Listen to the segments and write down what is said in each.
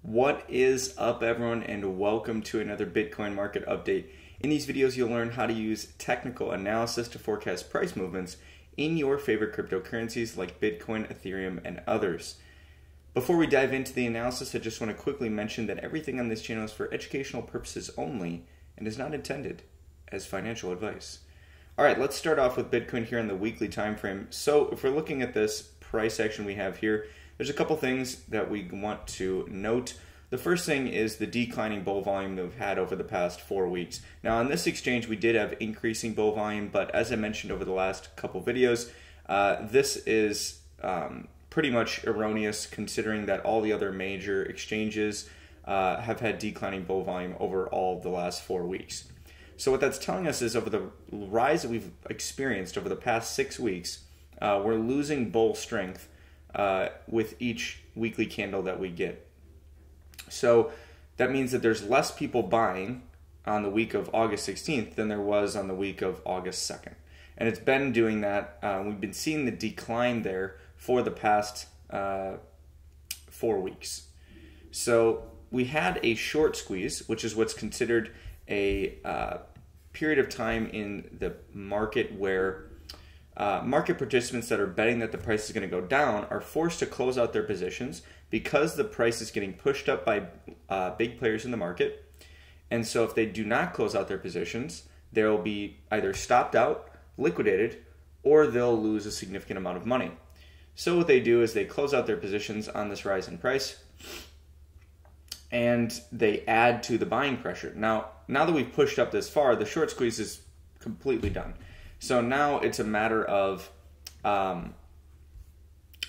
What is up, everyone, and welcome to another Bitcoin market update. In these videos, you'll learn how to use technical analysis to forecast price movements in your favorite cryptocurrencies like Bitcoin, Ethereum, and others. Before we dive into the analysis, I just want to quickly mention that everything on this channel is for educational purposes only and is not intended as financial advice. All right, let's start off with Bitcoin here on the weekly time frame. So if we're looking at this price action we have here, there's a couple things that we want to note. The first thing is the declining bull volume that we've had over the past 4 weeks. Now on this exchange, we did have increasing bull volume, but as I mentioned over the last couple videos, this is pretty much erroneous considering that all the other major exchanges have had declining bull volume over all the last 4 weeks. So what that's telling us is over the rise that we've experienced over the past 6 weeks, we're losing bull strength with each weekly candle that we get. So that means that there's less people buying on the week of August 16th than there was on the week of August 2nd. And it's been doing that. We've been seeing the decline there for the past 4 weeks. So we had a short squeeze, which is what's considered a period of time in the market where market participants that are betting that the price is going to go down are forced to close out their positions because the price is getting pushed up by big players in the market. And so if they do not close out their positions, they'll be either stopped out, liquidated, or they'll lose a significant amount of money. So what they do is they close out their positions on this rise in price and they add to the buying pressure. Now that we've pushed up this far, the short squeeze is completely done. So now it's a matter of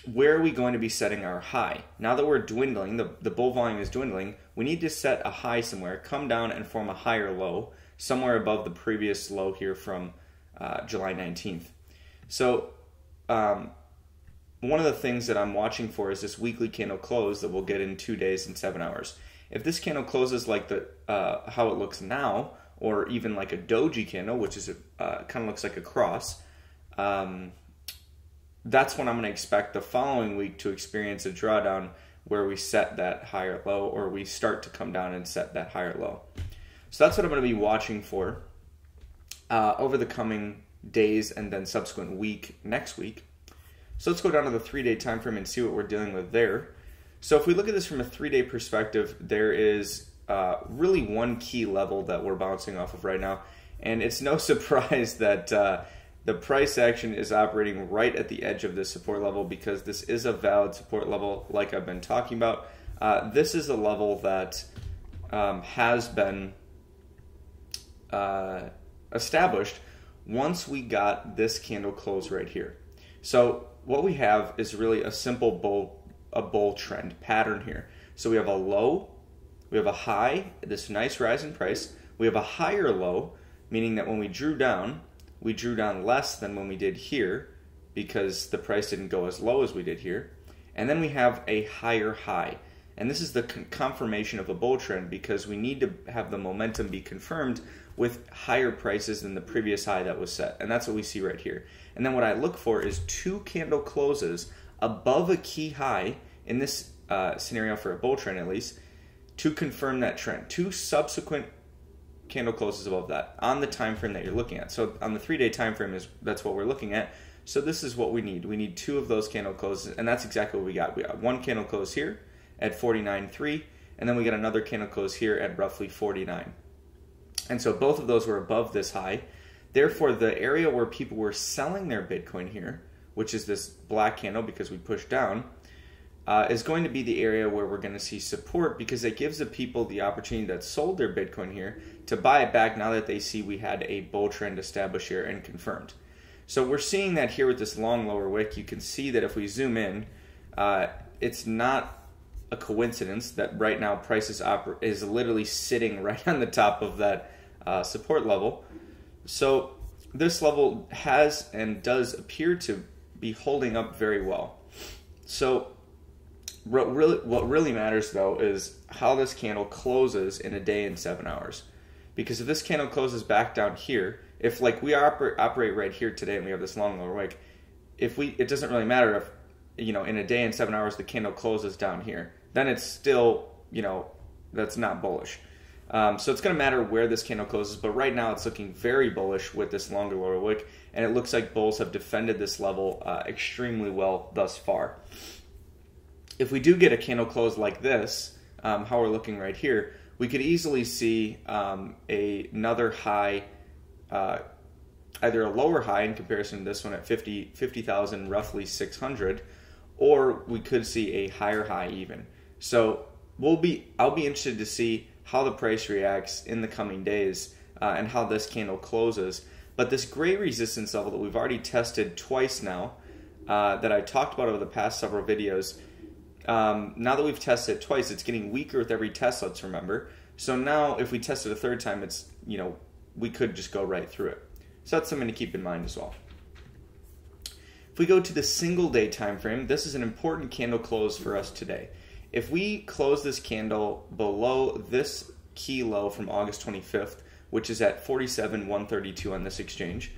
where are we going to be setting our high? Now that we're dwindling, the bull volume is dwindling, we need to set a high somewhere, come down and form a higher low, somewhere above the previous low here from July 19th. So one of the things that I'm watching for is this weekly candle close that we'll get in 2 days and 7 hours. If this candle closes like how it looks now, or even like a doji candle, which is kind of looks like a cross, that's when I'm going to expect the following week to experience a drawdown where we set that higher low, or we start to come down and set that higher low. So that's what I'm going to be watching for over the coming days and then subsequent week next week. So let's go down to the 3-day time frame and see what we're dealing with there. So if we look at this from a 3-day perspective, there is really one key level that we're bouncing off of right now, and it's no surprise that the price action is operating right at the edge of this support level, because this is a valid support level like I've been talking about. This is a level that has been established once we got this candle close right here. So what we have is really a simple bull trend pattern here. So we have a low, we have a high, this nice rise in price. We have a higher low, meaning that when we drew down less than when we did here because the price didn't go as low as we did here. And then we have a higher high. And this is the confirmation of a bull trend, because we need to have the momentum be confirmed with higher prices than the previous high that was set. And that's what we see right here. And then what I look for is 2 candle closes above a key high, in this scenario for a bull trend at least, to confirm that trend. 2 subsequent candle closes above that on the time frame that you're looking at. So on the 3-day time frame, that's what we're looking at. So this is what we need. We need 2 of those candle closes, and that's exactly what we got. We got 1 candle close here at 49.3, and then we got another candle close here at roughly 49. And so both of those were above this high. Therefore, the area where people were selling their Bitcoin here, which is this black candle because we pushed down, is going to be the area where we're going to see support, because it gives the people the opportunity that sold their Bitcoin here to buy it back now that they see we had a bull trend established here and confirmed. So we're seeing that here with this long lower wick. You can see that if we zoom in, it's not a coincidence that right now price is literally sitting right on the top of that support level. So this level has and does appear to be holding up very well. So what really matters, though, is how this candle closes in a day and 7 hours. Because if this candle closes back down here, if like we operate right here today and we have this long lower wick, it doesn't really matter if, in a day and 7 hours the candle closes down here. then it's still that's not bullish. So it's going to matter where this candle closes, but right now it's looking very bullish with this longer lower wick, and it looks like bulls have defended this level extremely well thus far. If we do get a candle close like this, how we're looking right here, we could easily see another high, either a lower high in comparison to this one at 50,000, roughly 600, or we could see a higher high even. So I'll be interested to see how the price reacts in the coming days and how this candle closes. But this great resistance level that we've already tested twice now, that I talked about over the past several videos, now that we've tested it twice, it's getting weaker with every test, let's remember. So now if we test it a third time, it's, we could just go right through it. So that's something to keep in mind as well. If we go to the single day time frame, this is an important candle close for us today. If we close this candle below this key low from August 25th, which is at 47,132 on this exchange,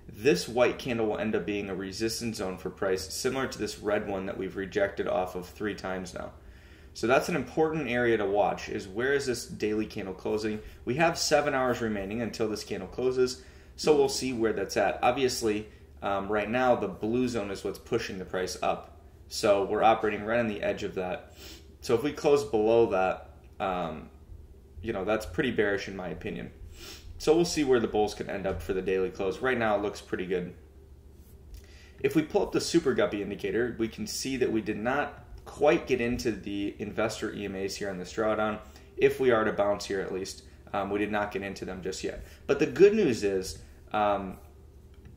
this white candle will end up being a resistance zone for price, similar to this red one that we've rejected off of 3 times now. So that's an important area to watch, is where is this daily candle closing? We have 7 hours remaining until this candle closes, so we'll see where that's at. Obviously, right now the blue zone is what's pushing the price up, so we're operating right on the edge of that. So if we close below that, that's pretty bearish in my opinion. So we'll see where the bulls can end up for the daily close. Right now it looks pretty good. If we pull up the Super Guppy indicator, we can see that we did not quite get into the investor EMAs here on this drawdown. If we are to bounce here at least, we did not get into them just yet. But the good news is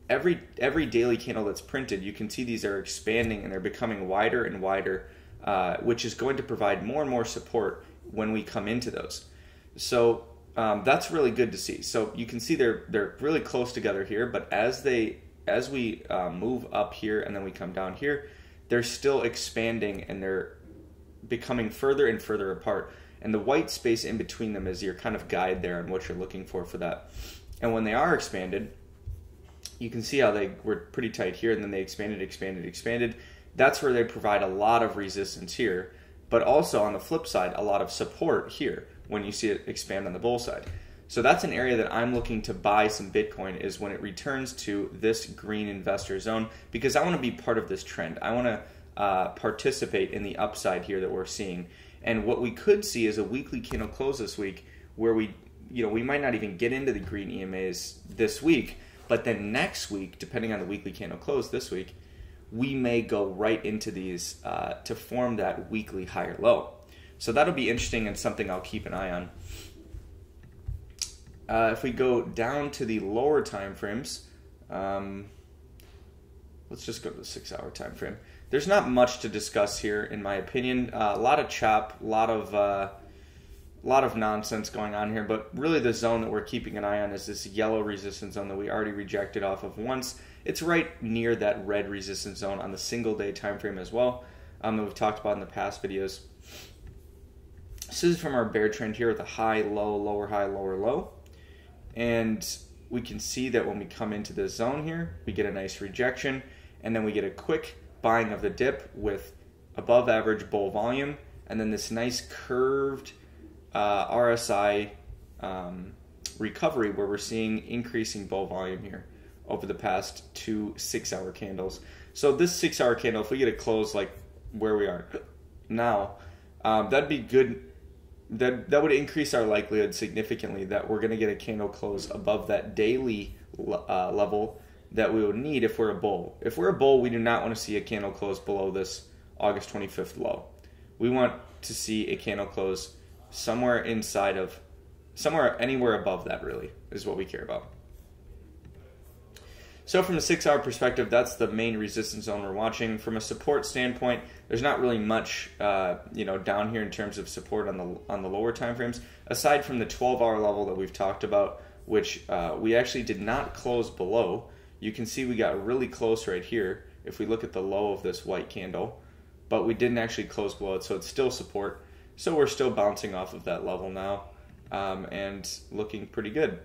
every daily candle that's printed, you can see these are expanding and they're becoming wider and wider, which is going to provide more and more support when we come into those. So that's really good to see. So you can see they're really close together here, but as we move up here and then we come down here, they're still expanding and they're becoming further and further apart. And the white space in between them is your kind of guide there on what you're looking for that. And when they are expanded, you can see how they were pretty tight here, and then they expanded. That's where they provide a lot of resistance here, but also on the flip side, a lot of support here when you see it expand on the bull side. So that's an area that I'm looking to buy some Bitcoin, is when it returns to this green investor zone, because I want to be part of this trend. I want to participate in the upside here that we're seeing. And what we could see is a weekly candle close this week where we might not even get into the green EMAs this week, but then next week, depending on the weekly candle close this week, we may go right into these to form that weekly higher low. So that'll be interesting and something I'll keep an eye on. If we go down to the lower time frames, let's just go to the 6 hour time frame. There's not much to discuss here, in my opinion. A lot of chop, a lot of nonsense going on here, but really the zone that we're keeping an eye on is this yellow resistance zone that we already rejected off of once. It's right near that red resistance zone on the single day time frame as well, that we've talked about in the past videos. This is from our bear trend here with a high, low, lower, high, lower, low. And we can see that when we come into this zone here, we get a nice rejection, and then we get a quick buying of the dip with above average bull volume, and then this nice curved RSI recovery where we're seeing increasing bull volume here over the past 2 6 hour candles. So this 6 hour candle, if we get a close like where we are now, that'd be good. That would increase our likelihood significantly that we're going to get a candle close above that daily level that we would need if we're a bull. If we're a bull, we do not want to see a candle close below this August 25th low. We want to see a candle close somewhere anywhere above that, really, is what we care about. So from a 6 hour perspective, that's the main resistance zone we're watching. From a support standpoint, there's not really much down here in terms of support on the lower time frames, aside from the 12 hour level that we've talked about, which we actually did not close below. You can see we got really close right here if we look at the low of this white candle, but we didn't actually close below it, so it's still support. So we're still bouncing off of that level now and looking pretty good.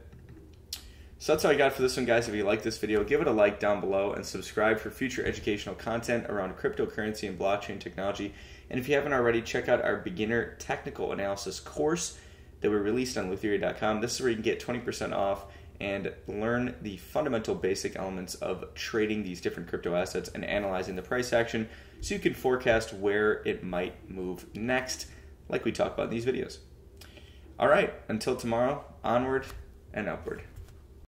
So that's all I got for this one, guys. If you like this video, give it a like down below and subscribe for future educational content around cryptocurrency and blockchain technology. And if you haven't already, check out our beginner technical analysis course that we released on Leutheria.com. This is where you can get 20% off and learn the fundamental basic elements of trading these different crypto assets and analyzing the price action so you can forecast where it might move next, like we talk about in these videos. All right, until tomorrow, onward and upward.